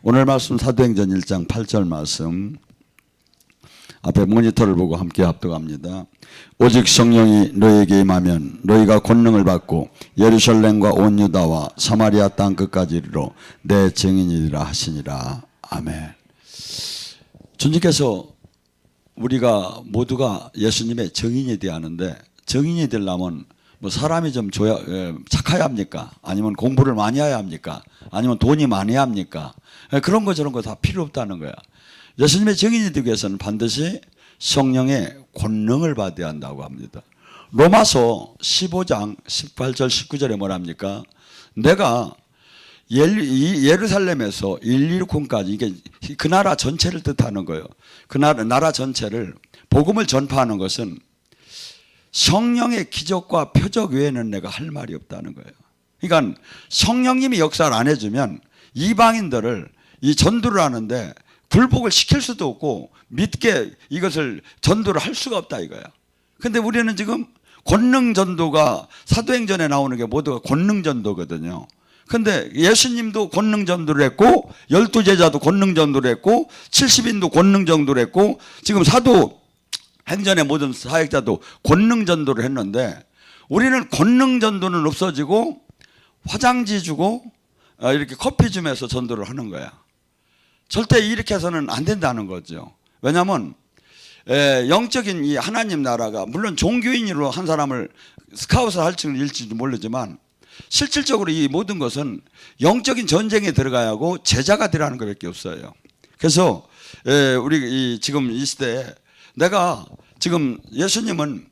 오늘 말씀 사도행전 1장 8절 말씀 앞에 모니터를 보고 함께 합독합니다. 오직 성령이 너희에게 임하면 너희가 권능을 받고 예루살렘과 온 유다와 사마리아 땅 끝까지 이르러 내 증인이라 하시니라. 아멘. 주님께서 우리가 모두가 예수님의 증인이 되어야 하는데, 증인이 되려면 뭐 사람이 좀 착해야 합니까? 아니면 공부를 많이 해야 합니까? 아니면 돈이 많아야 합니까? 그런 거 저런 거 다 필요 없다는 거야. 예수님의 증인이 되기 위해서는 반드시 성령의 권능을 받아야 한다고 합니다. 로마서 15장 18절 19절에 뭐랍니까? 내가 예루살렘에서 일리콘까지, 이게 그 나라 전체를 뜻하는 거예요. 그 나라 전체를 복음을 전파하는 것은 성령의 기적과 표적 외에는 내가 할 말이 없다는 거예요. 그러니까 성령님이 역사를 안 해주면 이방인들을 이 전도를 하는데 굴복을 시킬 수도 없고 믿게 이것을 전도를 할 수가 없다 이거야. 근데 우리는 지금 권능 전도가 사도행전에 나오는 게 모두가 권능 전도거든요. 근데 예수님도 권능 전도를 했고 12제자도 권능 전도를 했고 70인도 권능 전도를 했고 지금 사도행전의 모든 사역자도 권능 전도를 했는데, 우리는 권능 전도는 없어지고 화장지 주고 이렇게 커피 주면서 전도를 하는 거야. 절대 이렇게 해서는 안 된다는 거죠. 왜냐하면 영적인 이 하나님 나라가, 물론 종교인으로 한 사람을 스카웃을 할지도 모르지만 실질적으로 이 모든 것은 영적인 전쟁에 들어가야 하고 제자가 되라는 것밖에 없어요. 그래서 우리 지금 이 시대에 내가 지금 예수님은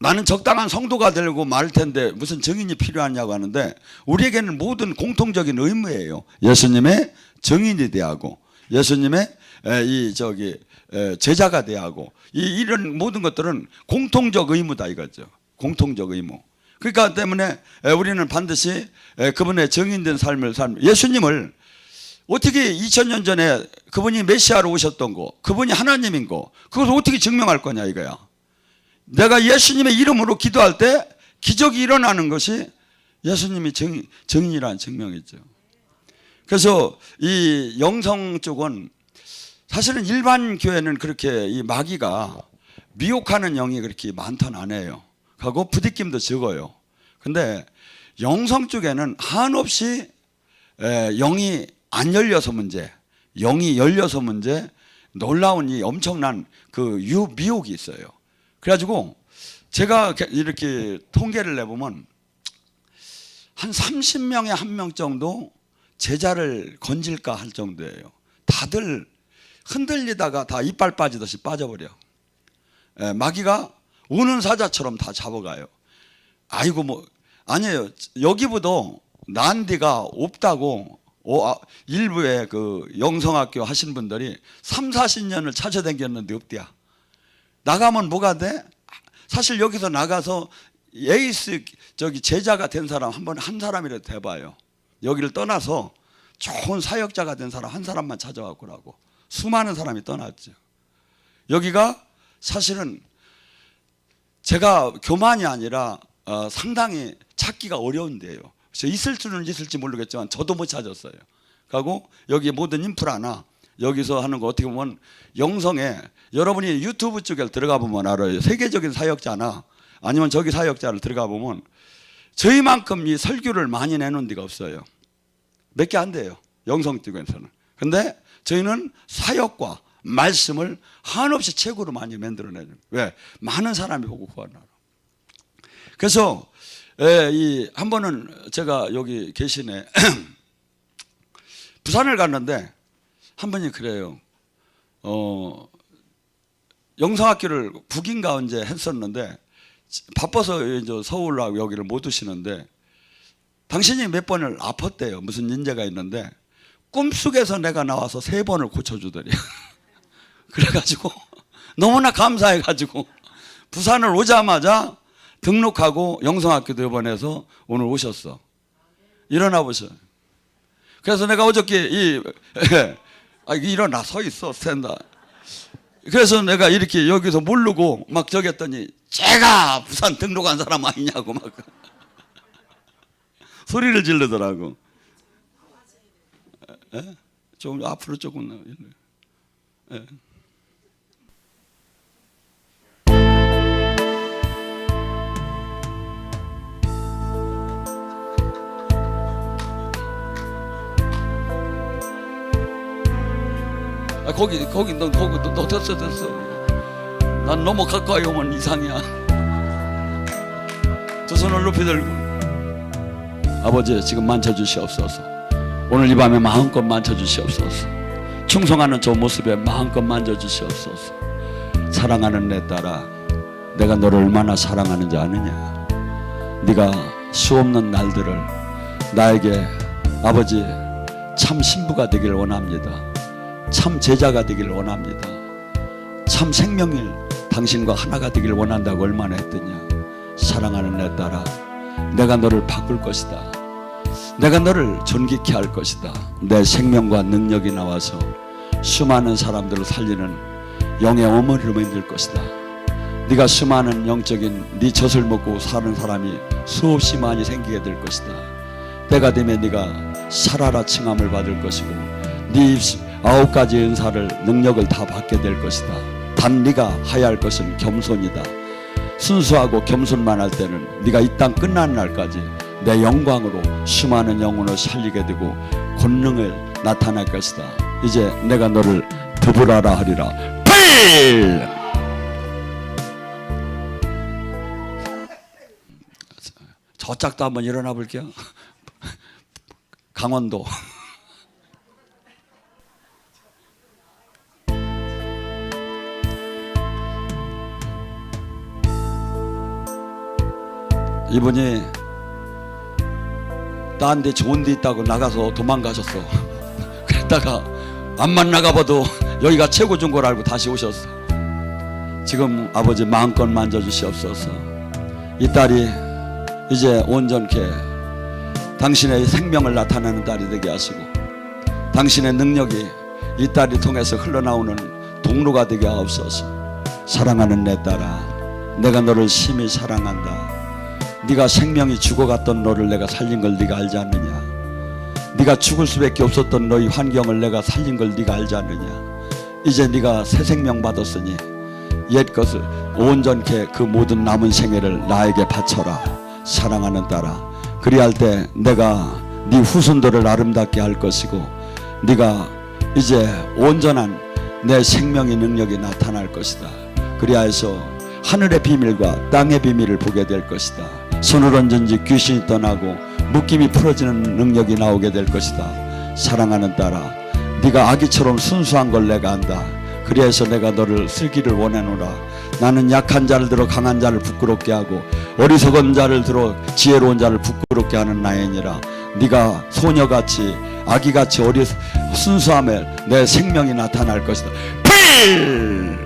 나는 적당한 성도가 되려고 말할 텐데 무슨 증인이 필요하냐고 하는데, 우리에게는 모든 공통적인 의무예요. 예수님의 증인이 돼야 하고 예수님의 제자가 돼야 하고, 이런 모든 것들은 공통적 의무다 이거죠. 공통적 의무. 그러니까 때문에 우리는 반드시 그분의 증인된 삶을 예수님을 어떻게 2000년 전에 그분이 메시아로 오셨던 거, 그분이 하나님인 거, 그것을 어떻게 증명할 거냐 이거야. 내가 예수님의 이름으로 기도할 때 기적이 일어나는 것이 예수님이 증인이라는 증명이죠. 그래서 이 영성 쪽은 사실은 일반 교회는 그렇게 이 마귀가 미혹하는 영이 그렇게 많다는 안 해요. 하고 부딪힘도 적어요. 근데 영성 쪽에는 한없이 영이 안 열려서 문제, 영이 열려서 문제, 놀라운 이 엄청난 그 미혹이 있어요. 그래가지고 제가 이렇게 통계를 내보면 한 30명에 1명 정도 제자를 건질까 할 정도예요. 다들 흔들리다가 다 이빨 빠지듯이 빠져버려. 마귀가 우는 사자처럼 다 잡아가요. 아이고 뭐 아니에요. 여기보다 난 데가 없다고 일부의 그 영성학교 하신 분들이 3, 40년을 찾아다녔는데 없대야. 나가면 뭐가 돼? 사실 여기서 나가서 에이스 제자가 된 사람 한 사람이라도 돼봐요. 여기를 떠나서 좋은 사역자가 된 사람 한 사람만 찾아왔고라고 수많은 사람이 떠났죠. 여기가 사실은 제가 교만이 아니라 상당히 찾기가 어려운데요. 있을 줄은 있을지 모르겠지만 저도 못 찾았어요. 그리고 여기 모든 인프라나 여기서 하는 거 어떻게 보면 영성에, 여러분이 유튜브 쪽에 들어가 보면 알아요. 세계적인 사역자나 아니면 저기 사역자를 들어가 보면 저희만큼 이 설교를 많이 내놓은 데가 없어요. 몇 개 안 돼요. 영성 쪽에서는. 근데 저희는 사역과 말씀을 한없이 최고로 많이 만들어내요. 왜? 많은 사람이 보고 구하나로. 그래서 한 번은 제가 여기 계시네 부산을 갔는데 한 분이 그래요. 영성학교를 북인가 언제 했었는데 바빠서 이제 서울하고 여기를 못 오시는데 당신이 몇 번을 아팠대요. 무슨 인재가 있는데 꿈속에서 내가 나와서 3번을 고쳐주더래요. 그래가지고 너무나 감사해가지고 부산을 오자마자 등록하고 영성학교 대본에서 오늘 오셨어. 일어나 보셔. 그래서 내가 어저께 일어나 서 있어 스탠다. 그래서 내가 이렇게 여기서 모르고 막 저기 했더니 제가 부산 등록한 사람 아니냐고 막 소리를 지르더라고. 좀 앞으로 조금. 예. 거기 너 됐어. 난 너무 가까이 오면 이상이야. 두 손을 높이 들고, 아버지 지금 만져주시옵소서. 오늘 이 밤에 마음껏 만져주시옵소서. 충성하는 저 모습에 마음껏 만져주시옵소서. 사랑하는 내 딸아, 내가 너를 얼마나 사랑하는지 아느냐. 네가 수없는 날들을 나에게 아버지 참 신부가 되길 원합니다. 참 제자가 되길 원합니다. 참 생명일 당신과 하나가 되길 원한다고 얼마나 했더냐. 사랑하는 내 딸아, 내가 너를 바꿀 것이다. 내가 너를 존귀케 할 것이다. 내 생명과 능력이 나와서 수많은 사람들을 살리는 영의 어머니로 만들 것이다. 네가 수많은 영적인 네 젖을 먹고 사는 사람이 수없이 많이 생기게 될 것이다. 때가 되면 네가 살아라 칭함을 받을 것이고 네 9가지 은사를 능력을 다 받게 될 것이다. 단 네가 해야 할 것은 겸손이다. 순수하고 겸손만 할 때는 네가 이 땅 끝나는 날까지 내 영광으로 수많은 영혼을 살리게 되고 권능을 나타날 것이다. 이제 내가 너를 드부라라 하리라. 필! 저 짝도 한번 일어나 볼게요. 강원도. 이분이 딴 데 좋은 데 있다고 나가서 도망가셨어. 그랬다가 암만 나가봐도 여기가 최고 좋은 걸 알고 다시 오셨어. 지금 아버지 마음껏 만져주시옵소서. 이 딸이 이제 온전케 당신의 생명을 나타내는 딸이 되게 하시고 당신의 능력이 이 딸이 통해서 흘러나오는 동로가 되게 하옵소서. 사랑하는 내 딸아, 내가 너를 심히 사랑한다. 네가 생명이 죽어갔던 너를 내가 살린 걸 네가 알지 않느냐. 네가 죽을 수밖에 없었던 너희 환경을 내가 살린 걸 네가 알지 않느냐. 이제 네가 새 생명 받았으니 옛 것을 온전케 그 모든 남은 생애를 나에게 바쳐라. 사랑하는 딸아, 그리할 때 내가 네 후손들을 아름답게 할 것이고 네가 이제 온전한 내 생명의 능력이 나타날 것이다. 그리하여서 하늘의 비밀과 땅의 비밀을 보게 될 것이다. 손을 얹은지 귀신이 떠나고 묶임이 풀어지는 능력이 나오게 될 것이다. 사랑하는 딸아, 네가 아기처럼 순수한 걸 내가 안다. 그래서 내가 너를 쓰기를 원하노라. 나는 약한 자를 들어 강한 자를 부끄럽게 하고 어리석은 자를 들어 지혜로운 자를 부끄럽게 하는 나이니라. 네가 소녀같이 아기같이 순수함에 내 생명이 나타날 것이다. 필!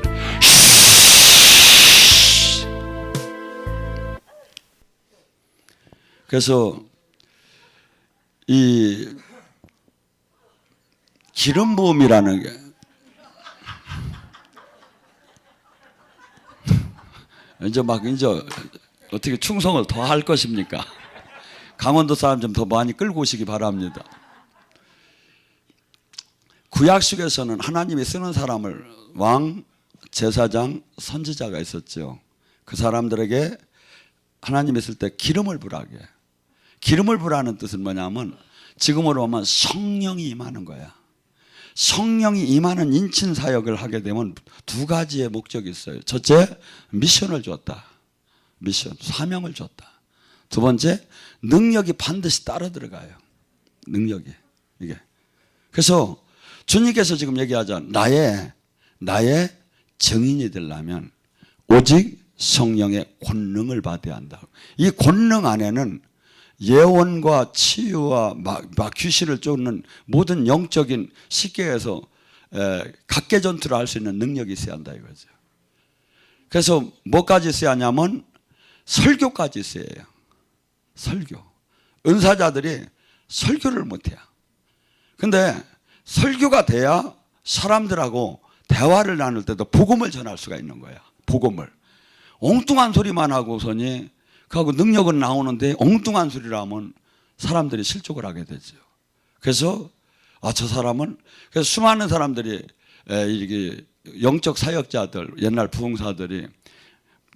그래서 이 기름 부음이라는 게 이제 어떻게 충성을 더 할 것입니까? 강원도 사람 좀 더 많이 끌고 오시기 바랍니다. 구약 속에서는 하나님이 쓰는 사람을 왕, 제사장, 선지자가 있었죠. 그 사람들에게 하나님이 쓸 때 기름을 부라게. 기름을 부라는 뜻은 뭐냐면 지금으로 보면 성령이 임하는 거야. 성령이 임하는 인친 사역을 하게 되면 두 가지의 목적이 있어요. 첫째, 미션을 줬다. 미션, 사명을 줬다. 두 번째, 능력이 반드시 따라 들어가요. 능력이 이게. 그래서 주님께서 지금 얘기하자 나의 증인이 되려면 오직 성령의 권능을 받아야 한다. 이 권능 안에는 예언과 치유와 귀신을 쫓는 모든 영적인 쉽게 해서 각계 전투를 할 수 있는 능력이 있어야 한다 이거죠. 그래서 뭐까지 있어야 하냐면 설교까지 있어야 해요. 설교. 은사자들이 설교를 못해요. 근데 설교가 돼야 사람들하고 대화를 나눌 때도 복음을 전할 수가 있는 거야. 복음을. 엉뚱한 소리만 하고서니 그하고 능력은 나오는데 엉뚱한 소리를 하면 사람들이 실족을 하게 되죠. 그래서 저 사람은 그래서 수많은 사람들이 이렇게 영적 사역자들, 옛날 부흥사들이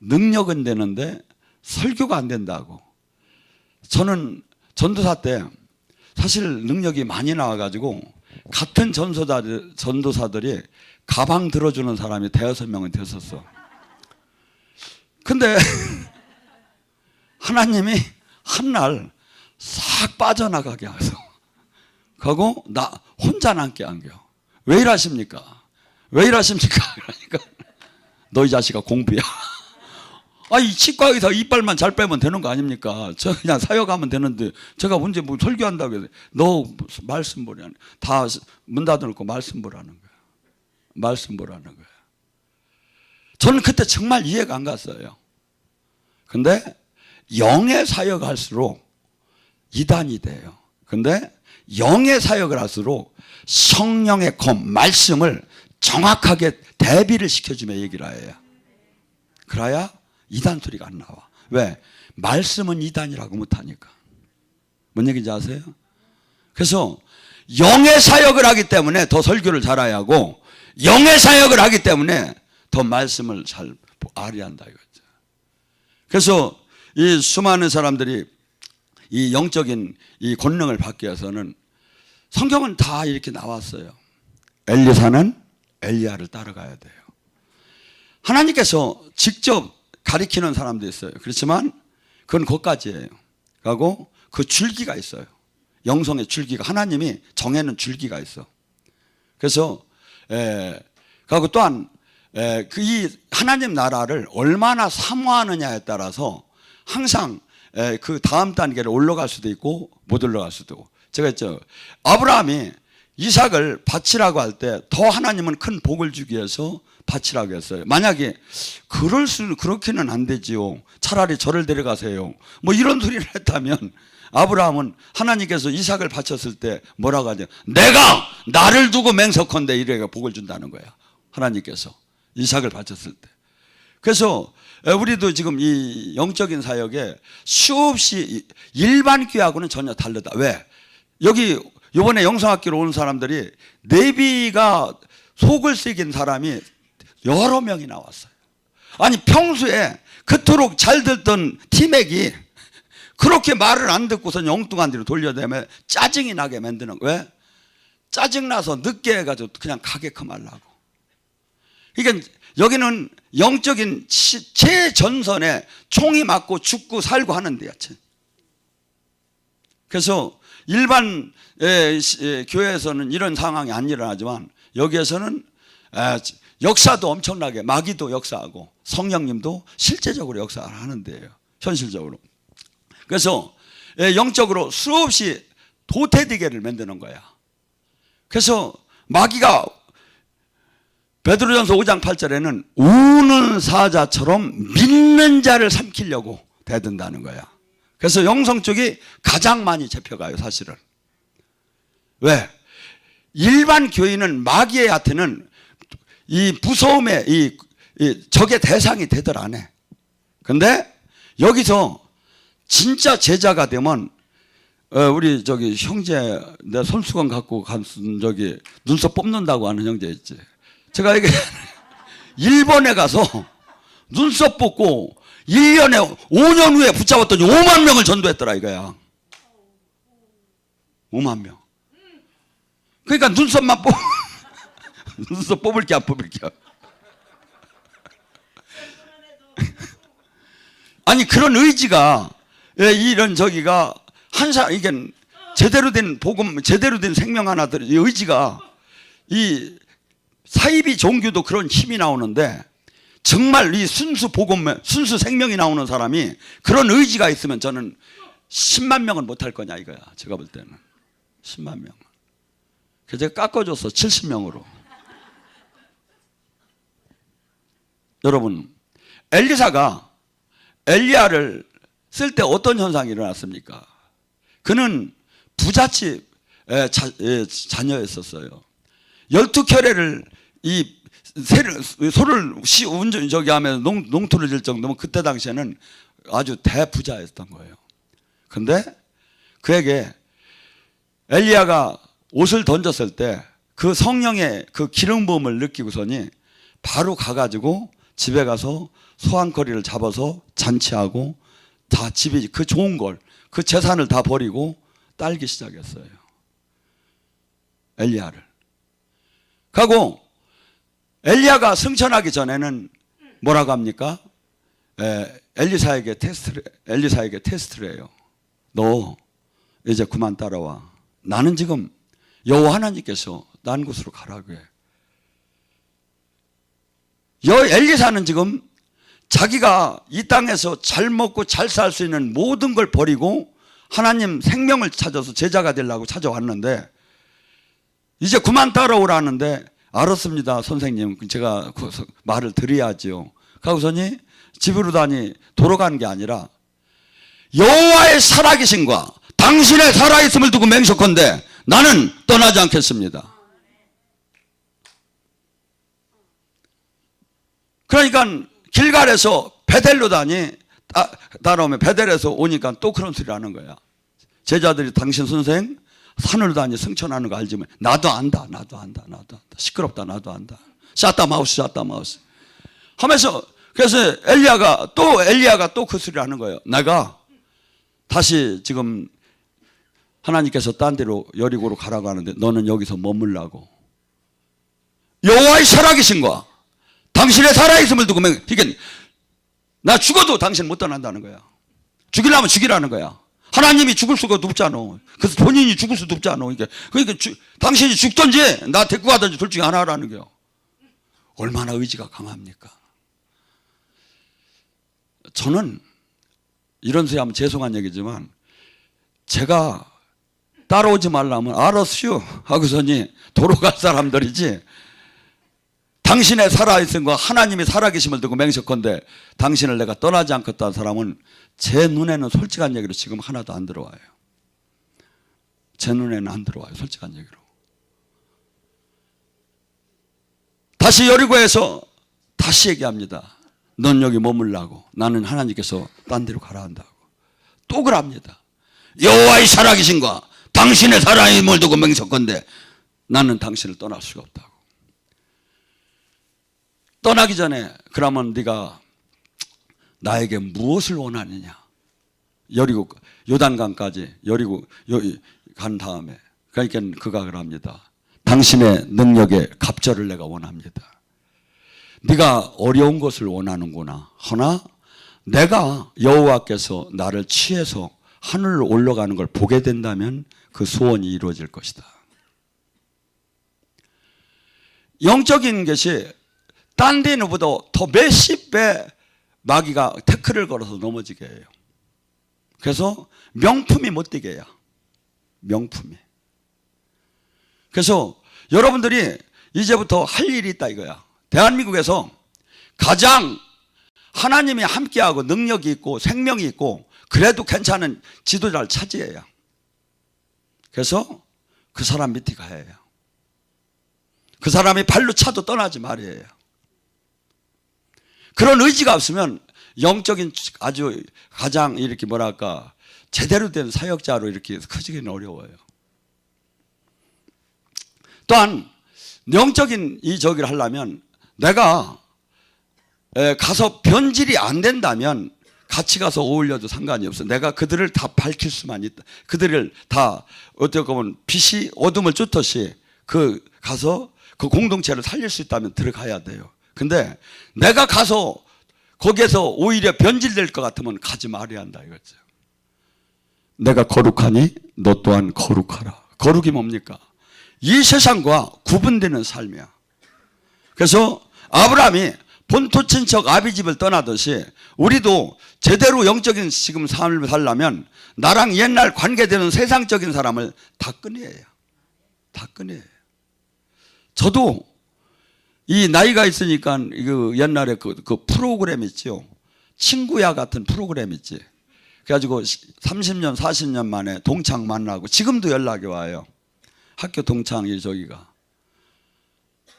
능력은 되는데 설교가 안 된다고. 저는 전도사 때 사실 능력이 많이 나와가지고 같은 전도사들이 가방 들어주는 사람이 대여섯 명은 됐었어. 근데 하나님이 한날 싹 빠져나가게 하셔. 그리고 나 혼자 남게 안겨. 왜 이러십니까? 왜 이러십니까? 그러니까 너 이 자식아 공부야. 이 치과 의사 이빨만 잘 빼면 되는 거 아닙니까? 저 그냥 사역하면 되는데 제가 언제 뭐 설교한다고 해서 너 말씀 보라는 다 문 닫아놓고 말씀 보라는 거야. 말씀 보라는 거야. 저는 그때 정말 이해가 안 갔어요. 근데 영의 사역을 할수록 이단이 돼요. 근데 영의 사역을 할수록 성령의 검, 말씀을 정확하게 대비를 시켜주며 얘기를 해요. 그래야 이단 소리가 안 나와. 왜? 말씀은 이단이라고 못하니까. 뭔 얘기인지 아세요? 그래서 영의 사역을 하기 때문에 더 설교를 잘해야 하고, 영의 사역을 하기 때문에 더 말씀을 잘 알아야 한다 이거죠. 그래서 이 수많은 사람들이 이 영적인 이 권능을 받기 위해서는 성경은 다 이렇게 나왔어요. 엘리사는 엘리야를 따라가야 돼요. 하나님께서 직접 가리키는 사람도 있어요. 그렇지만 그건 그것까지예요. 그리고 그 줄기가 있어요. 영성의 줄기가, 하나님이 정해놓은 줄기가 있어. 그래서 그리고 또한 이 하나님 나라를 얼마나 사모하느냐에 따라서 항상 그 다음 단계를 올라갈 수도 있고 못 올라갈 수도 있고. 제가 했죠. 아브라함이 이삭을 바치라고 할 때 더 하나님은 큰 복을 주기 위해서 바치라고 했어요. 만약에 그렇게는 안 되지요. 차라리 저를 데려가세요. 뭐 이런 소리를 했다면 아브라함은 하나님께서 이삭을 바쳤을 때 뭐라고 하냐. 내가 나를 두고 맹세컨대 이래가 복을 준다는 거야. 하나님께서 이삭을 바쳤을 때. 그래서 우리도 지금 이 영적인 사역에 수없이 일반 교회하고는 전혀 다르다. 왜? 여기 이번에 영성학교로 온 사람들이 내비가 속을 새긴 사람이 여러 명이 나왔어요. 아니 평소에 그토록 잘 듣던 티맥이 그렇게 말을 안 듣고서 엉뚱한 데로 돌려대면 짜증이 나게 만드는 거예요. 왜? 짜증나서 늦게 해가지고 그냥 가게끔 하려고. 그러니까 여기는 영적인 최전선에 총이 맞고 죽고 살고 하는 데야. 그래서 일반 교회에서는 이런 상황이 안 일어나지만 여기에서는 역사도 엄청나게, 마귀도 역사하고 성령님도 실제적으로 역사를 하는 데예요. 현실적으로. 그래서 영적으로 수없이 도태되게를 만드는 거야. 그래서 마귀가 베드로전서 5장 8절에는 우는 사자처럼 믿는 자를 삼키려고 대든다는 거야. 그래서 영성 쪽이 가장 많이 잡혀가요, 사실은. 왜? 일반 교인은 마귀한테는 이 무서움의 이 적의 대상이 되들 안 해. 근데 여기서 진짜 제자가 되면 우리 저기 형제 내 손수건 갖고 간 저기 눈썹 뽑는다고 하는 형제 있지. 제가 이게 일본에 가서 눈썹 뽑고 1년에 5년 후에 붙잡았더니 5만 명을 전도했더라 이거야. 5만 명. 그러니까 눈썹만 눈썹 뽑을 게 안 뽑을 게. 아니 그런 의지가 이런 저기가 이게 제대로 된 복음, 제대로 된 생명 하나들 이 의지가 이 사이비 종교도 그런 힘이 나오는데 정말 이 순수 복음, 순수 생명이 나오는 사람이 그런 의지가 있으면 저는 10만 명은 못할 거냐 이거야. 제가 볼 때는 10만 명. 그래서 제가 깎아줬어 70명으로. 여러분 엘리사가 엘리야를 쓸 때 어떤 현상이 일어났습니까? 그는 부잣집 자녀였었어요. 12켤레를 이 소를 저기 하면 농토를 질 정도면 그때 당시에는 아주 대부자였던 거예요. 근데 그에게 엘리야가 옷을 던졌을 때 그 성령의 그 기름 부음을 느끼고서니 바로 가가지고 집에 가서 소환거리를 잡아서 잔치하고 다 집에 그 좋은 걸, 그 재산을 다 버리고 딸기 시작했어요. 엘리야를. 하고 엘리야가 승천하기 전에는 뭐라고 합니까? 엘리사에게 테스트를 해요. 너 이제 그만 따라와. 나는 지금 여호와 하나님께서 난 곳으로 가라고 해. 엘리사는 지금 자기가 이 땅에서 잘 먹고 잘 살 수 있는 모든 걸 버리고 하나님 생명을 찾아서 제자가 되려고 찾아왔는데 이제 그만 따라오라는데 알았습니다 선생님, 제가 말을 드려야죠. 하고서니 집으로 돌아가는 게 아니라 여호와의 살아계심과 당신의 살아있음을 두고 맹세컨대 나는 떠나지 않겠습니다. 그러니까 길갈에서 베델로 따라오면 베델에서 오니까 또 그런 소리를 하는 거야. 제자들이 당신 선생 산으로 승천하는 거 알지만 나도 안다. 시끄럽다. 나도 안다. 샤따마우스 하면서 그래서 엘리야가 또 그 소리를 하는 거예요. 내가 다시 지금 하나님께서 딴 데로 여리고로 가라고 하는데 너는 여기서 머물라고. 여호와의 살아계심과 당신의 살아있음을 두고 이게 나 죽어도 당신 못 떠난다는 거야. 죽이려면 죽이라는 거야. 하나님이 죽을 수가 없잖아. 그래서 본인이 죽을 수도 없잖아. 그러니까 당신이 죽든지 나 데리고 가든지 둘 중에 하나라는 거야. 얼마나 의지가 강합니까? 저는 이런 소리 하면 죄송한 얘기지만 제가 따라오지 말라면 알았슈 하고서니 돌아갈 사람들이지, 당신의 살아있음과 하나님의 살아계심을 두고 맹세컨대 당신을 내가 떠나지 않겠다는 사람은 제 눈에는 솔직한 얘기로 지금 하나도 안 들어와요. 제 눈에는 안 들어와요. 솔직한 얘기로. 다시 여리고에서 다시 얘기합니다. 넌 여기 머물라고. 나는 하나님께서 딴 데로 가라 한다고. 또 그럽니다. 여호와의 살아계심과 당신의 살아있음을 두고 맹세컨대 나는 당신을 떠날 수가 없다고. 떠나기 전에 그러면 네가 나에게 무엇을 원하느냐. 여리고 요단강까지 여리고 간 다음에 그러니까 그가 그럽니다. 당신의 능력의 갑절을 내가 원합니다. 네가 어려운 것을 원하는구나. 허나 내가 여호와께서 나를 취해서 하늘로 올라가는 걸 보게 된다면 그 소원이 이루어질 것이다. 영적인 것이 딴 데는보다 더 몇십 배 마귀가 태클을 걸어서 넘어지게 해요. 그래서 명품이 못 되게 해요. 명품이. 그래서 여러분들이 이제부터 할 일이 있다 이거야. 대한민국에서 가장 하나님이 함께하고 능력이 있고 생명이 있고 그래도 괜찮은 지도자를 차지해요. 그래서 그 사람 밑에 가야 해요. 그 사람이 발로 차도 떠나지 말아야 해요. 그런 의지가 없으면 영적인 아주 가장 이렇게 뭐랄까 제대로 된 사역자로 이렇게 커지기는 어려워요. 또한 영적인 이 저기를 하려면 내가 가서 변질이 안 된다면 같이 가서 어울려도 상관이 없어. 내가 그들을 다 밝힐 수만 있다. 그들을 다 어떻게 보면 빛이 어둠을 쫓듯이 가서 그 공동체를 살릴 수 있다면 들어가야 돼요. 근데 내가 가서 거기에서 오히려 변질될 것 같으면 가지 말아야 한다 이거죠. 내가 거룩하니 너 또한 거룩하라. 거룩이 뭡니까? 이 세상과 구분되는 삶이야. 그래서 아브라함이 본토 친척 아비집을 떠나듯이 우리도 제대로 영적인 지금 삶을 살려면 나랑 옛날 관계되는 세상적인 사람을 다 끊어야 해요. 다 끊어야 해요. 저도 이 나이가 있으니까 그 옛날에 그 프로그램 있죠. 친구야 같은 프로그램 있지. 그래가지고 30년 40년 만에 동창 만나고 지금도 연락이 와요. 학교 동창이 저기가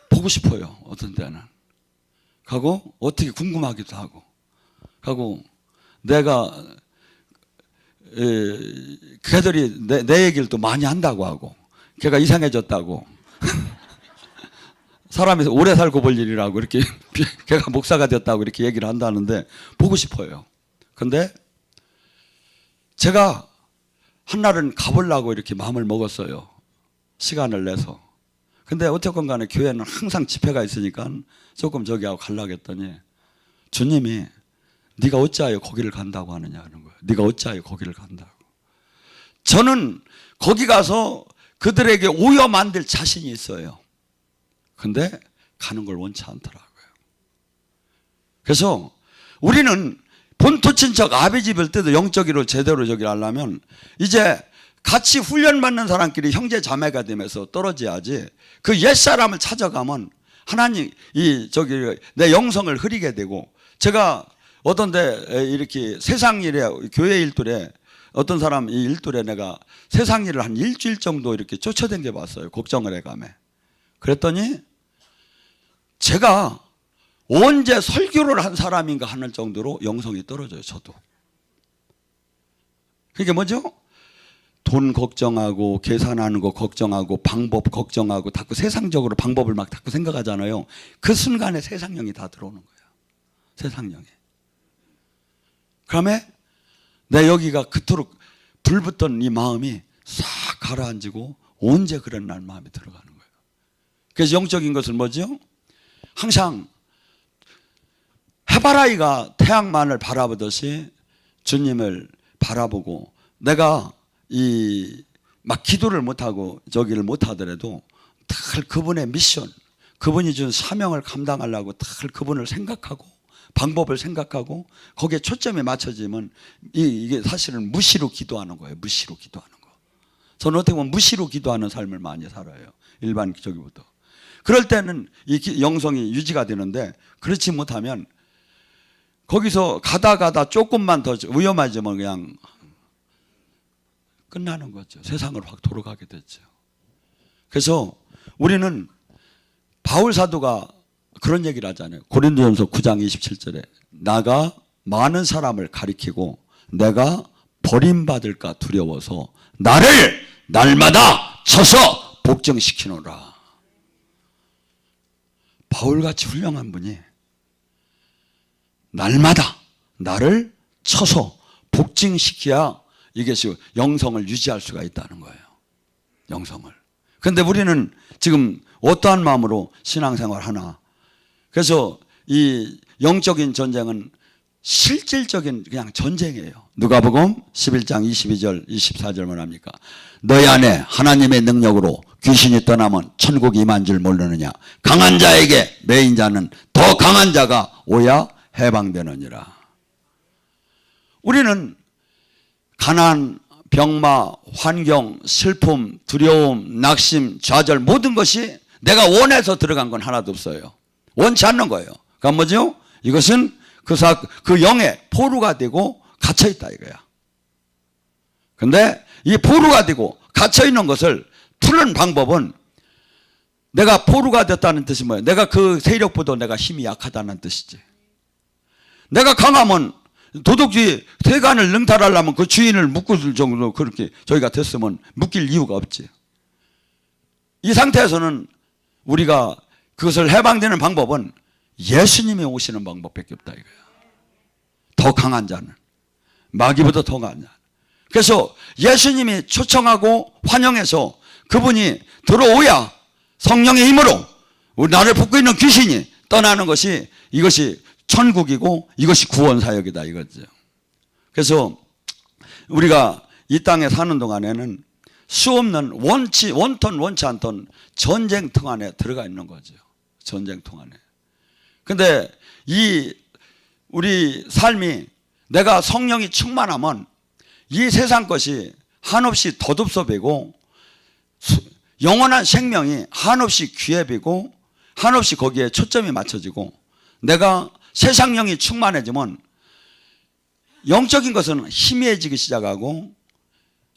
보고 싶어요. 어떤 때는 가고 어떻게 궁금하기도 하고 내가 걔들이 내 얘기를 또 많이 한다고 하고 걔가 이상해졌다고. 사람이 오래 살고 볼 일이라고 이렇게 걔가 목사가 됐다고 이렇게 얘기를 한다는데 보고 싶어요. 근데 제가 한날은 가보려고 이렇게 마음을 먹었어요. 시간을 내서. 근데 어쨌건 간에 교회는 항상 집회가 있으니까 조금 저기 하고 가려고 했더니 주님이 네가 어찌하여 거기를 간다고 하느냐 하는 거예요. 네가 어찌하여 거기를 간다고. 저는 거기 가서 그들에게 오여 만들 자신이 있어요. 근데 가는 걸 원치 않더라고요. 그래서 우리는 본토 친척 아비 집일 때도 영적으로 제대로 저기를 하려면 이제 같이 훈련받는 사람끼리 형제 자매가 되면서 떨어져야지 그 옛사람을 찾아가면 하나님 내 영성을 흐리게 되고 제가 어떤 데 이렇게 세상 일에 교회 일들에 어떤 사람 이 일들에 내가 세상 일을 한 일주일 정도 이렇게 쫓아다녀 봤어요. 걱정을 해가며. 그랬더니 제가 언제 설교를 한 사람인가 하는 정도로 영성이 떨어져요. 저도. 그게 뭐죠? 돈 걱정하고 계산하는 거 걱정하고 방법 걱정하고 자꾸 세상적으로 방법을 막 자꾸 생각하잖아요. 그 순간에 세상령이 다 들어오는 거예요. 세상령이. 그러면 내 여기가 그토록 불붙던 이 마음이 싹 가라앉고 언제 그런 날 마음이 들어가는 거예요. 그래서 영적인 것은 뭐죠? 항상 해바라기가 태양만을 바라보듯이 주님을 바라보고 내가 막 기도를 못하고 저기를 못하더라도 늘 그분의 미션, 그분이 준 사명을 감당하려고 늘 그분을 생각하고 방법을 생각하고 거기에 초점이 맞춰지면 이게 사실은 무시로 기도하는 거예요. 무시로 기도하는 거. 저는 어떻게 보면 무시로 기도하는 삶을 많이 살아요. 일반적이부터. 그럴 때는 이 영성이 유지가 되는데 그렇지 못하면 거기서 가다 조금만 더 위험해지면 그냥 끝나는 거죠. 세상을 확 돌아가게 됐죠. 그래서 우리는 바울 사도가 그런 얘기를 하잖아요. 고린도전서 9장 27절에 나가 많은 사람을 가리키고 내가 버림받을까 두려워서 나를 날마다 쳐서 복종시키노라. 바울같이 훌륭한 분이 날마다 나를 쳐서 복종시켜야 이것이 영성을 유지할 수가 있다는 거예요. 영성을. 그런데 우리는 지금 어떠한 마음으로 신앙생활 하나. 그래서 이 영적인 전쟁은 실질적인 그냥 전쟁이에요. 누가복음 11장 22절 24절만 합니까? 너희 안에 하나님의 능력으로 귀신이 떠나면 천국이 임한 줄 모르느냐. 강한 자에게 매인 자는 더 강한 자가 오야 해방되느니라. 우리는 가난, 병마, 환경, 슬픔, 두려움, 낙심, 좌절 모든 것이 내가 원해서 들어간 건 하나도 없어요. 원치 않는 거예요. 그러니까 뭐죠? 이것은 그 영의 포로가 되고 갇혀있다 이거야. 근데 이 포로가 되고 갇혀있는 것을 푸는 방법은 내가 포로가 됐다는 뜻이 뭐예요? 내가 그 세력보다 내가 힘이 약하다는 뜻이지. 내가 강하면 도둑이 세간을 능탈하려면 그 주인을 묶을 정도로 그렇게 저희가 됐으면 묶일 이유가 없지. 이 상태에서는 우리가 그것을 해방되는 방법은 예수님이 오시는 방법밖에 없다 이거야. 더 강한 자는 마귀보다 더 강한 자. 그래서 예수님이 초청하고 환영해서 그분이 들어오야 성령의 힘으로 우리 나를 붙고 있는 귀신이 떠나는 것이 이것이 천국이고 이것이 구원사역이다 이거죠. 그래서 우리가 이 땅에 사는 동안에는 수없는 원ton 원치 않던 전쟁터 안에 들어가 있는 거죠. 전쟁터 안에. 근데 이 우리 삶이 내가 성령이 충만하면 이 세상 것이 한없이 덧없어지고 영원한 생명이 한없이 귀해 비고 한없이 거기에 초점이 맞춰지고 내가 세상령이 충만해지면 영적인 것은 희미해지기 시작하고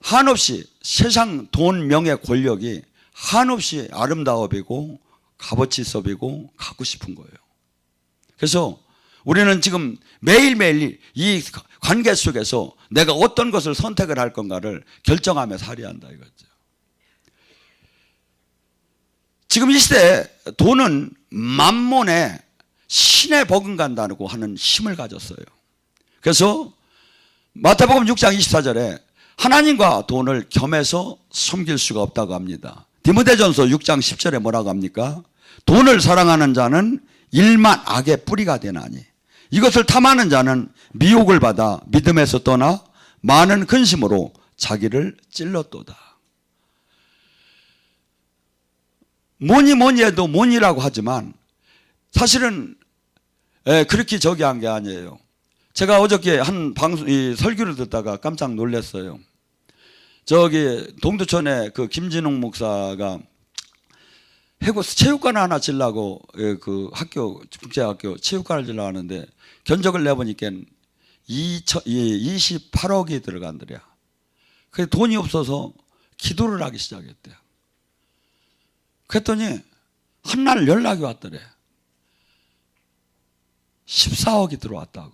한없이 세상 돈, 명예, 권력이 한없이 아름다워 비고 값어치 있어 비고 갖고 싶은 거예요. 그래서 우리는 지금 매일매일 이 관계 속에서 내가 어떤 것을 선택을 할 건가를 결정하며 살아야 한다 이거죠. 지금 이 시대에 돈은 만몬의 신에 버금간다고 하는 힘을 가졌어요. 그래서 마태복음 6장 24절에 하나님과 돈을 겸해서 섬길 수가 없다고 합니다. 디모데전서 6장 10절에 뭐라고 합니까? 돈을 사랑하는 자는 일만 악의 뿌리가 되나니 이것을 탐하는 자는 미혹을 받아 믿음에서 떠나 많은 근심으로 자기를 찔렀도다. 뭐니 해도 뭐니라고 하지만 사실은 그렇게 저기 한 게 아니에요. 제가 어저께 한 방송, 설교를 듣다가 깜짝 놀랐어요. 저기 동두천에 그 김진웅 목사가 해고 체육관 하나 지려고 그 학교, 국제학교 체육관을 지려고 하는데 견적을 내보니까 28억이 들어간더래요. 그 돈이 없어서 기도를 하기 시작했대요. 그랬더니 한날 연락이 왔더래. 14억이 들어왔다고.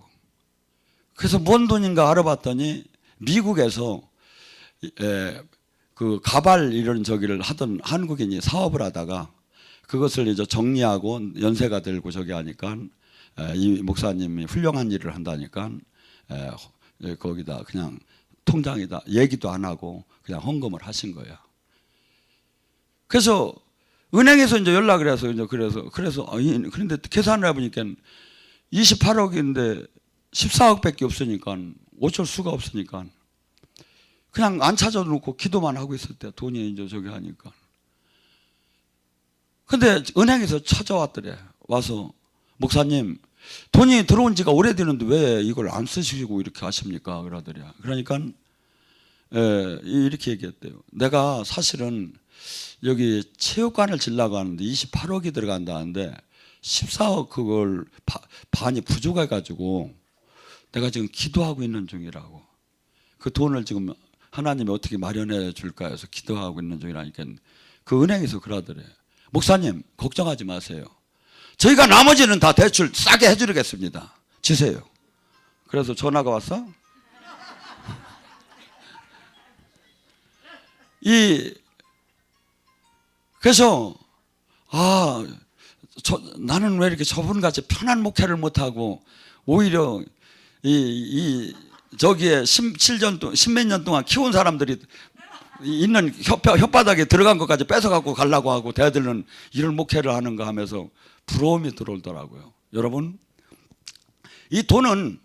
그래서 뭔 돈인가 알아봤더니 미국에서 그 가발 이런 저기를 하던 한국인이 사업을 하다가 그것을 이제 정리하고 연세가 들고 저기 하니까 이 목사님이 훌륭한 일을 한다니까 거기다 그냥 통장에다 얘기도 안 하고 그냥 헌금을 하신 거야. 그래서 은행에서 이제 연락을 해서 이제 그래서 그런데 계산을 해보니까 28억인데 14억밖에 없으니까 어쩔 수가 없으니까 그냥 안 찾아놓고 기도만 하고 있을 때 돈이 이제 저기 하니까. 근데 은행에서 찾아왔더래. 와서 목사님 돈이 들어온 지가 오래되는데 왜 이걸 안 쓰시고 이렇게 하십니까? 그러더래. 그러니까 이렇게 얘기했대요. 내가 사실은 여기 체육관을 지려고 하는데 28억이 들어간다는데 14억 그걸 반이 부족해가지고 내가 지금 기도하고 있는 중이라고. 그 돈을 지금 하나님이 어떻게 마련해 줄까 해서 기도하고 있는 중이라니까 그 은행에서 그러더래. 목사님 걱정하지 마세요. 저희가 나머지는 다 대출 싸게 해드리겠습니다. 주세요. 그래서 전화가 왔어. 그래서 나는 왜 이렇게 저분같이 편한 목회를 못하고 오히려 저기에 10몇 년 동안 키운 사람들이 있는 혓바닥에 들어간 것까지 뺏어갖고 가려고 하고 대들는 이런 목회를 하는가 하면서 부러움이 들어오더라고요. 여러분, 이 돈은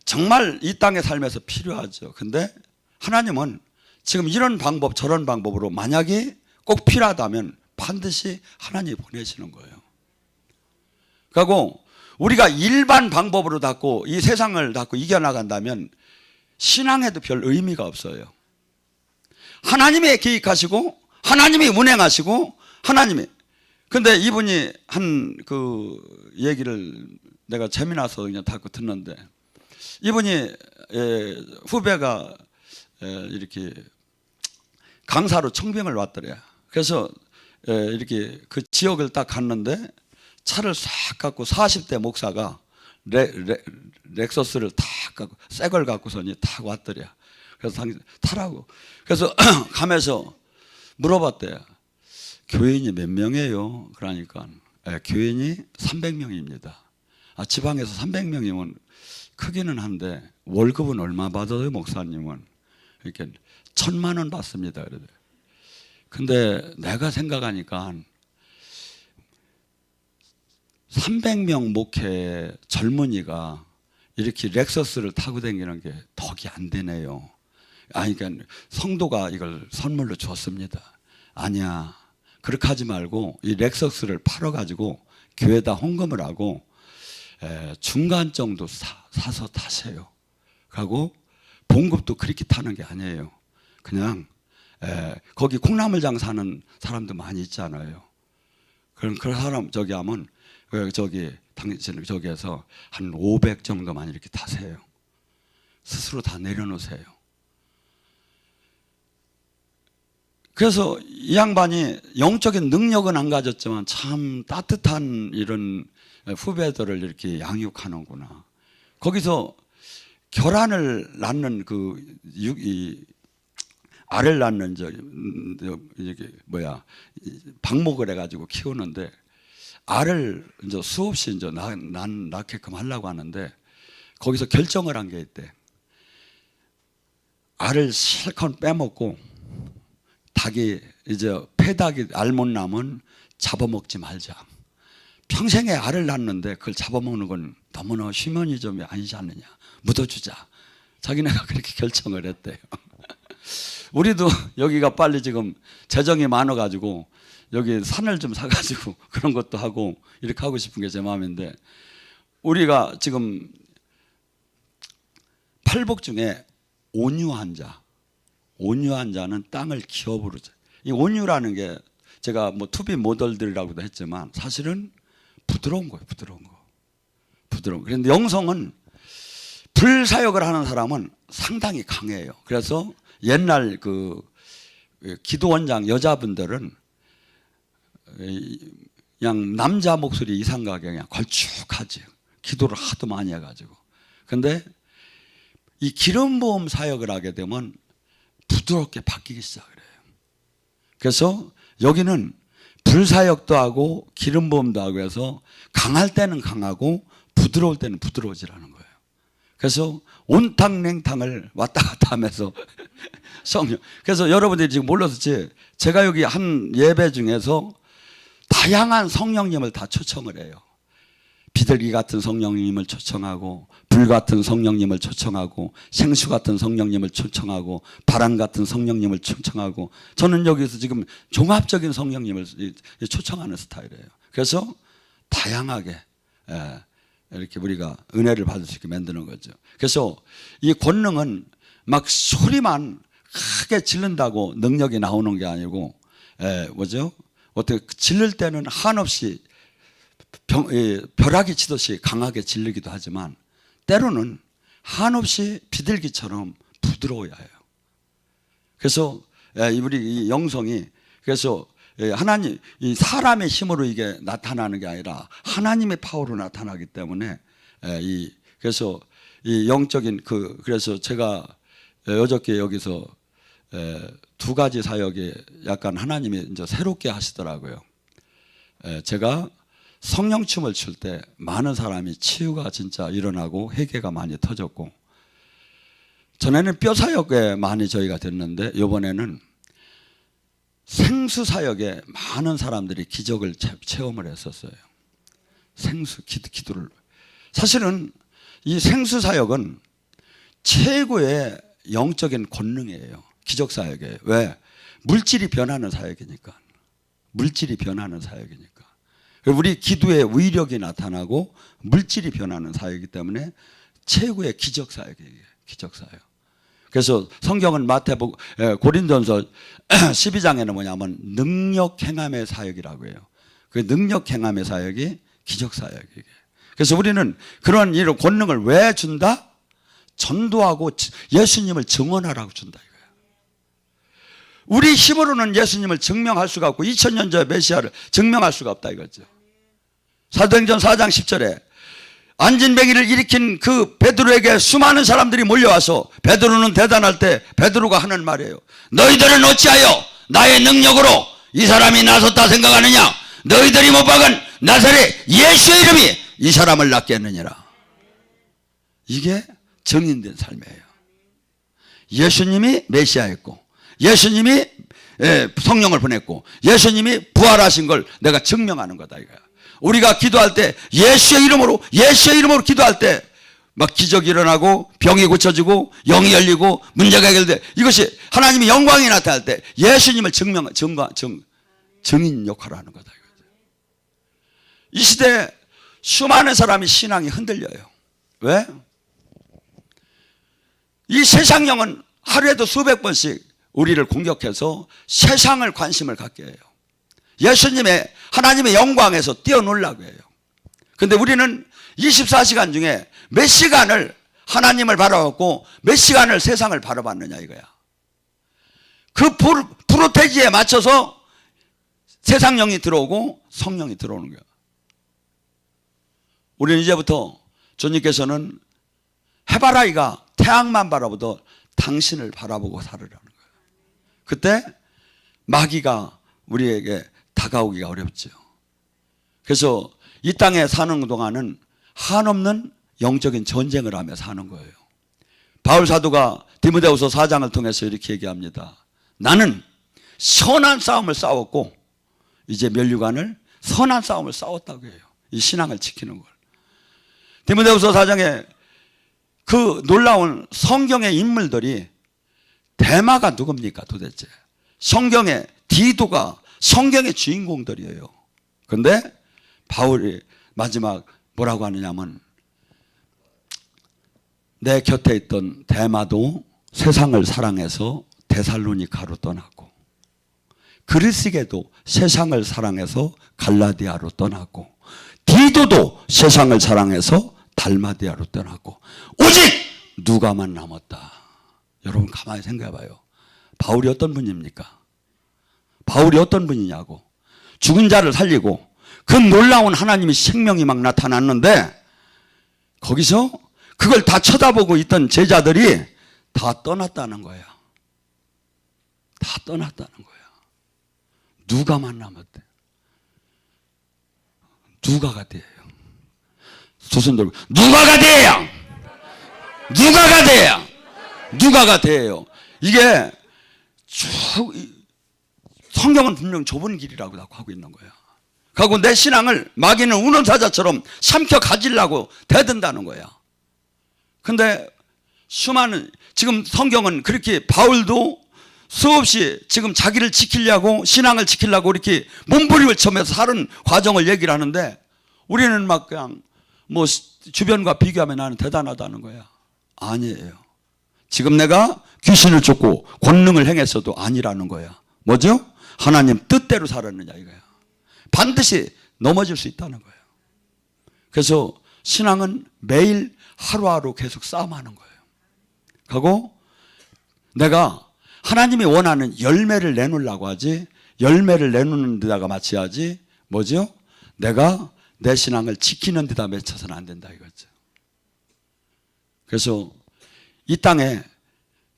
정말 이 땅의 삶에서 필요하죠. 근데 하나님은 지금 이런 방법 저런 방법으로 만약에 꼭 필요하다면 반드시 하나님이 보내시는 거예요. 그리고 우리가 일반 방법으로 닫고 이 세상을 닫고 이겨나간다면 신앙에도 별 의미가 없어요. 하나님이 계획하시고 하나님이 운행하시고 하나님이. 근데 이분이 한 그 얘기를 내가 재미나서 그냥 닫고 듣는데 이분이 후배가 이렇게 강사로 청빙을 왔더래요. 그래서 이렇게 그 지역을 딱 갔는데 차를 싹 갖고 40대 목사가 렉서스를 탁 갖고 새 걸 갖고서니 탁 왔더래요. 그래서 타라고. 그래서 가면서 물어봤대요. 교인이 몇 명이에요? 그러니까 교인이 300명입니다. 지방에서 300명이면 크기는 한데 월급은 얼마 받아요, 목사님은? 이렇게 1,000만 원 받습니다. 근데 내가 생각하니까 300명 목회 젊은이가 이렇게 렉서스를 타고 다니는 게 덕이 안 되네요. 그러니까 성도가 이걸 선물로 줬습니다. 아니야. 그렇게 하지 말고 이 렉서스를 팔아가지고 교회에다 헌금을 하고 중간 정도 사서 타세요. 그리고 봉급도 그렇게 타는 게 아니에요. 그냥 거기 콩나물 장사하는 사람도 많이 있잖아요. 그런 사람 저기 하면 당신 저기에서 한 500 정도만 이렇게 타세요. 스스로 다 내려놓으세요. 그래서 이 양반이 영적인 능력은 안 가졌지만 참 따뜻한 이런 후배들을 이렇게 양육하는구나. 거기서 결혼을 낳는 알을 낳는 이게 방목을 해가지고 키우는데 알을 이제 수없이 이제 낳게끔 하려고 하는데 거기서 결정을 한 게 있대. 알을 실컷 빼먹고 닭이 이제 폐닭이 알 못 낳으면 잡아먹지 말자. 평생에 알을 낳는데 그걸 잡아먹는 건 너무나 휴머니즘이 아니지 않느냐. 묻어주자. 자기네가 그렇게 결정을 했대요. 우리도 여기가 빨리 지금 재정이 많아가지고 여기 산을 좀 사가지고 그런 것도 하고 이렇게 하고 싶은 게 제 마음인데, 우리가 지금 팔복 중에 온유한 자는 땅을 기업으로, 이 온유라는 게 제가 뭐 투비 모델들이라고도 했지만 사실은 부드러운 거예요. 부드러운 거. 그런데 영성은 불사역을 하는 사람은 상당히 강해요. 그래서 옛날 그 기도원장 여자분들은 그냥 남자 목소리 이상하게 그냥 걸쭉하지. 기도를 하도 많이 해가지고. 근데 이 기름 부음 사역을 하게 되면 부드럽게 바뀌기 시작을 해요. 그래서 여기는 불사역도 하고 기름 부음도 하고 해서 강할 때는 강하고 부드러울 때는 부드러워지라는 거예요. 그래서 온탕 냉탕을 왔다 갔다 하면서 성령. 그래서 여러분들이 지금 몰랐었지, 제가 여기 한 예배 중에서 다양한 성령님을 다 초청을 해요. 비둘기 같은 성령님을 초청하고, 불 같은 성령님을 초청하고, 생수 같은 성령님을 초청하고, 바람 같은 성령님을 초청하고, 저는 여기서 지금 종합적인 성령님을 초청하는 스타일이에요. 그래서 다양하게 이렇게 우리가 은혜를 받을 수 있게 만드는 거죠. 그래서 이 권능은 막 소리만 크게 지른다고 능력이 나오는 게 아니고, 어떻게 지를 때는 한없이 벼락이 치듯이 강하게 지르기도 하지만 때로는 한없이 비둘기처럼 부드러워야 해요. 그래서 우리 이 영성이, 그래서 하나님, 이 사람의 힘으로 이게 나타나는 게 아니라 하나님의 파워로 나타나기 때문에 그래서 이 영적인 그래서 제가 어저께 여기서 두 가지 사역이 약간 하나님이 이제 새롭게 하시더라고요. 제가 성령춤을 출 때 많은 사람이 치유가 진짜 일어나고 회개가 많이 터졌고, 전에는 뼈 사역에 많이 저희가 됐는데 이번에는 생수 사역에 많은 사람들이 기적을 체험을 했었어요. 생수 기도를. 사실은 이 생수 사역은 최고의 영적인 권능이에요. 기적 사역이에요. 왜? 물질이 변하는 사역이니까. 우리 기도의 위력이 나타나고 물질이 변하는 사역이기 때문에 최고의 기적 사역이에요. 기적 사역. 그래서 성경은 고린도전서 12장에는 뭐냐면 능력 행함의 사역이라고 해요. 그 능력 행함의 사역이 기적 사역이에요. 그래서 우리는 그런 이런 권능을 왜 준다? 전도하고 예수님을 증언하라고 준다 이거예요. 우리 힘으로는 예수님을 증명할 수가 없고 2000년 전 메시아를 증명할 수가 없다 이거죠. 사도행전 4장 10절에 안진뱅이를 일으킨 그 베드로에게 수많은 사람들이 몰려와서, 베드로는 대단할 때 베드로가 하는 말이에요. 너희들은 어찌하여 나의 능력으로 이 사람이 나섰다 생각하느냐? 너희들이 못 박은 나사렛 예수의 이름이 이 사람을 낫게 했느니라. 이게 증인된 삶이에요. 예수님이 메시아였고, 예수님이 성령을 보냈고, 예수님이 부활하신 걸 내가 증명하는 거다 이거야. 우리가 기도할 때 예수의 이름으로 기도할 때 막 기적이 일어나고 병이 고쳐지고 영이 열리고 문제가 해결돼. 이것이 하나님의 영광이 나타날 때 예수님을 증인 역할을 하는 거다 이거죠. 이 시대에 수많은 사람이 신앙이 흔들려요. 왜? 이 세상령은 하루에도 수백 번씩 우리를 공격해서 세상을 관심을 갖게 해요. 예수님의 하나님의 영광에서 뛰어놀라고 해요. 그런데 우리는 24시간 중에 몇 시간을 하나님을 바라봤고 몇 시간을 세상을 바라봤느냐 이거야. 그 프로테지에 맞춰서 세상령이 들어오고 성령이 들어오는 거야. 우리는 이제부터 주님께서는 해바라기가 태양만 바라보도 당신을 바라보고 살으라는 거예요. 그때 마귀가 우리에게 다가오기가 어렵죠. 그래서 이 땅에 사는 동안은 한없는 영적인 전쟁을 하며 사는 거예요. 바울 사도가 디모데후서 4장을 통해서 이렇게 얘기합니다. 나는 선한 싸움을 싸웠고 이제 면류관을 선한 싸움을 싸웠다고 해요. 이 신앙을 지키는 걸. 디모데후서 4장에 그 놀라운 성경의 인물들이 데마가 누굽니까 도대체? 성경의 디도가 성경의 주인공들이에요. 그런데 바울이 마지막 뭐라고 하느냐면 내 곁에 있던 데마도 세상을 사랑해서 데살로니가로 떠났고 그리스게도 세상을 사랑해서 갈라디아로 떠났고 디도도 세상을 사랑해서 달마디아로 떠났고 오직 누가만 남았다. 여러분 가만히 생각해 봐요. 바울이 어떤 분입니까? 바울이 어떤 분이냐고. 죽은 자를 살리고 그 놀라운 하나님의 생명이 막 나타났는데 거기서 그걸 다 쳐다보고 있던 제자들이 다 떠났다는 거야. 다 떠났다는 거야. 누가만 남았대. 누가가 돼요. 조선 들고 누가가 돼요. 누가가 돼요. 누가가 돼요. 이게 쭉 성경은 분명 좁은 길이라고 하고 있는 거야. 그리고 내 신앙을 마귀는 우는 사자처럼 삼켜 가지려고 대든다는 거야. 근데 수많은 지금 성경은 그렇게 바울도 수없이 지금 자기를 지키려고 신앙을 지키려고 이렇게 몸부림을 치면서 사는 과정을 얘기를 하는데 우리는 막 그냥 뭐 주변과 비교하면 나는 대단하다는 거야. 아니에요. 지금 내가 귀신을 쫓고 권능을 행했어도 아니라는 거야. 뭐죠? 하나님 뜻대로 살았느냐 이거야. 반드시 넘어질 수 있다는 거예요. 그래서 신앙은 매일 하루하루 계속 싸움하는 거예요. 그리고 내가 하나님이 원하는 열매를 내놓으려고 하지 열매를 내놓는 데다가 맞춰야지 뭐죠? 내가 내 신앙을 지키는 데다 맺혀서는 안 된다 이거죠. 그래서 이 땅에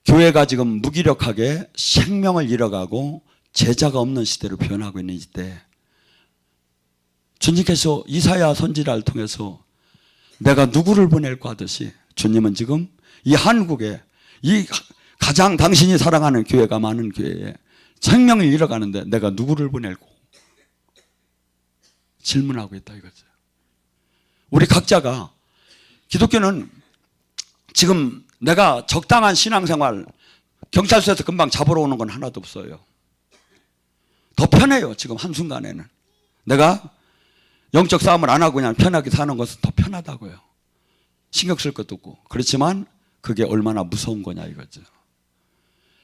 교회가 지금 무기력하게 생명을 잃어가고 제자가 없는 시대로 변하고 있는 시대 주님께서 이사야 선지자를 통해서 내가 누구를 보낼까 하듯이 주님은 지금 이 한국에 이 가장 당신이 사랑하는 교회가 많은 교회에 생명을 잃어가는데 내가 누구를 보낼고 질문하고 있다 이거죠. 우리 각자가 기독교는 지금 내가 적당한 신앙생활 경찰서에서 금방 잡으러 오는 건 하나도 없어요. 더 편해요. 지금 한순간에는 내가 영적 싸움을 안 하고 그냥 편하게 사는 것은 더 편하다고요. 신경 쓸 것도 없고. 그렇지만 그게 얼마나 무서운 거냐 이거죠.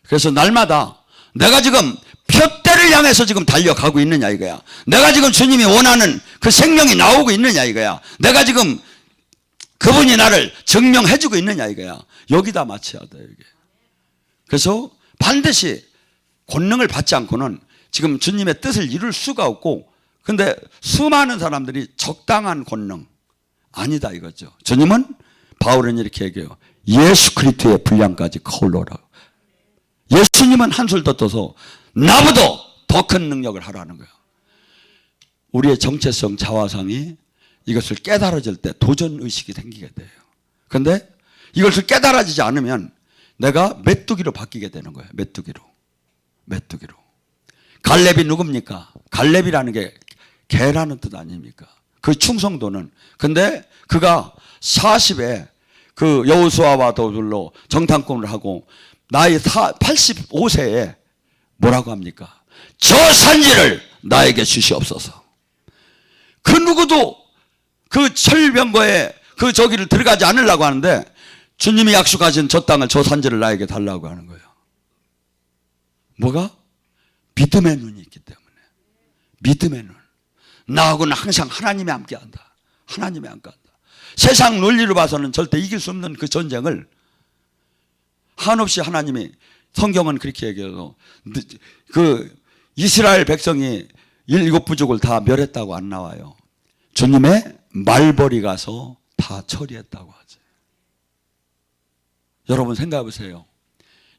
그래서 날마다 내가 지금 표대를 향해서 지금 달려가고 있느냐 이거야. 내가 지금 주님이 원하는 그 생명이 나오고 있느냐 이거야. 내가 지금 그분이 나를 증명해주고 있느냐 이거야. 여기다 맞춰야 돼 이게. 그래서 반드시 권능을 받지 않고는 지금 주님의 뜻을 이룰 수가 없고 근데 수많은 사람들이 적당한 권능 아니다 이거죠. 주님은 바울은 이렇게 얘기해요. 예수 그리스도의 분량까지 거울러라고. 예수님은 한술 더 떠서 나보다 더 큰 능력을 하라는 거예요. 우리의 정체성 자화상이 이것을 깨달아질 때 도전의식이 생기게 돼요. 그런데 이것을 깨달아지지 않으면 내가 메뚜기로 바뀌게 되는 거예요. 메뚜기로. 갈렙이 누굽니까? 갈렙이라는 게 개라는 뜻 아닙니까? 그 충성도는. 근데 그가 40에 그 여호수아와 더불어 정탐꾼을 하고 나이 85세에 뭐라고 합니까? 저 산지를 나에게 주시옵소서. 그 누구도 그 철병거에 그 저기를 들어가지 않으려고 하는데 주님이 약속하신 저 땅을 저 산지를 나에게 달라고 하는 거예요. 뭐가? 믿음의 눈이 있기 때문에. 믿음의 눈. 나하고는 항상 하나님이 함께한다. 하나님이 함께한다. 세상 논리로 봐서는 절대 이길 수 없는 그 전쟁을 한없이 하나님이 성경은 그렇게 얘기해서 그 이스라엘 백성이 7부족을 다 멸했다고 안 나와요. 주님의 말벌이 가서 다 처리했다고 하죠. 여러분 생각해 보세요.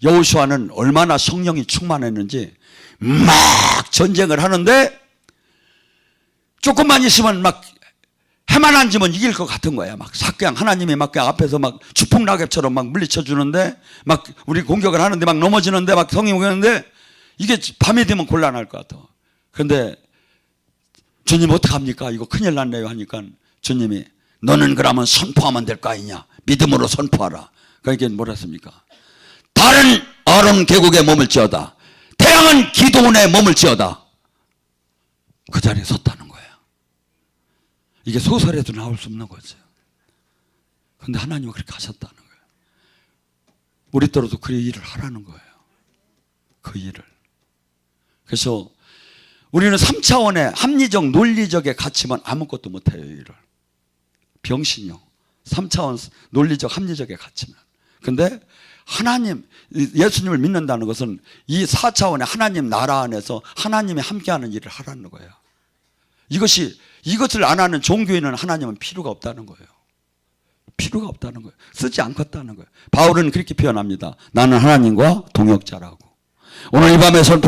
여호수아는 얼마나 성령이 충만했는지 막 전쟁을 하는데 조금만 있으면 막 해만 안 지면 이길 것 같은 거야. 막 그냥 하나님이 막 그냥 앞에서 막 추풍낙엽처럼 막 물리쳐 주는데 막 우리 공격을 하는데 막 넘어지는데 막 성이 오는데 이게 밤이 되면 곤란할 것 같아. 그런데 주님 어떡합니까? 이거 큰일 났네요 하니까 주님이 너는 그러면 선포하면 될 거 아니냐. 믿음으로 선포하라. 그러니까 뭐라 했습니까? 달은 아론 계곡에 머물지어다. 태양은 기도원에 머물지어다. 그 자리에 섰다는 거예요. 이게 소설에도 나올 수 없는 거죠. 그런데 하나님은 그렇게 하셨다는 거예요. 우리 때로도 그 일을 하라는 거예요. 그 일을. 그래서 우리는 3차원의 합리적 논리적에 갇히면 아무것도 못해요. 이 일을. 병신이요. 3차원 논리적 합리적에 갇히면. 근데 하나님 예수님을 믿는다는 것은 이 4차원의 하나님 나라 안에서 하나님이 함께하는 일을 하라는 거예요. 이것을 안 하는 종교에는 하나님은 필요가 없다는 거예요. 필요가 없다는 거예요. 쓰지 않겠다는 거예요. 바울은 그렇게 표현합니다. 나는 하나님과 동역자라고. 오늘 이 밤에 선포